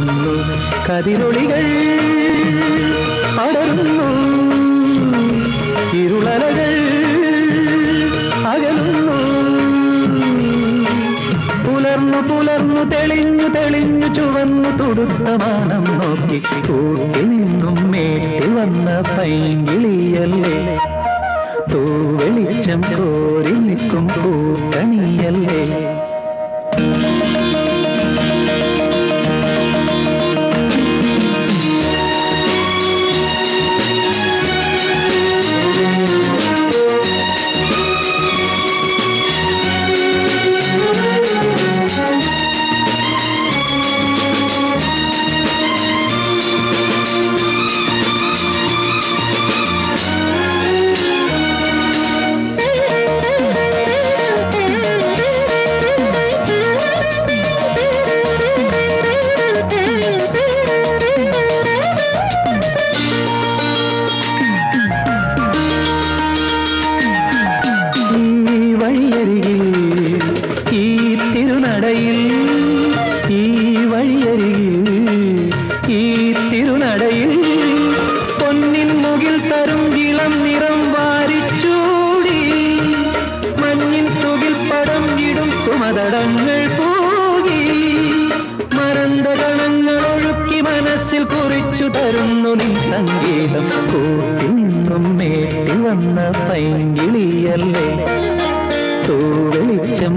വിടരുന്നു, കതിരൊളികൾ പടരുന്നു, ഇരുളലകൾ അകലുന്നു. പുലർന്നു പുലർന്നു തെളിഞ്ഞു തെളിഞ്ഞു ചുവന്നു തുടുത്ത മാനം നോക്കി കൂട്ടിൽ നിന്നും മേട്ടി വന്ന പൈങ്കിളിയല്ലേ, തൂവെളിച്ചം കോരി നിൽക്കും പൂക്കണിയല്ലേ. ഈ തിരുനടയിൽ ഈ വഴിയരികിൽ ഈ തിരുനടയിൽ പൊന്നിൻ മുകിൽ തരും ഇളം നിറം വാരിച്ചൂടി, മഞ്ഞിൻ തുകിൽ പടം ഇടും സുമതടങ്ങൾ പോകി, മരന്തകണങ്ങൾ ഒഴുക്കി മനസ്സിൽ കുറിച്ചു തരുന്നു നിൻ സംഗീതം. കൂട്ടിൽ നിന്നും മേട്ടി വന്ന പൈങ്കിളിയല്ലേ, തൂവെളിച്ചം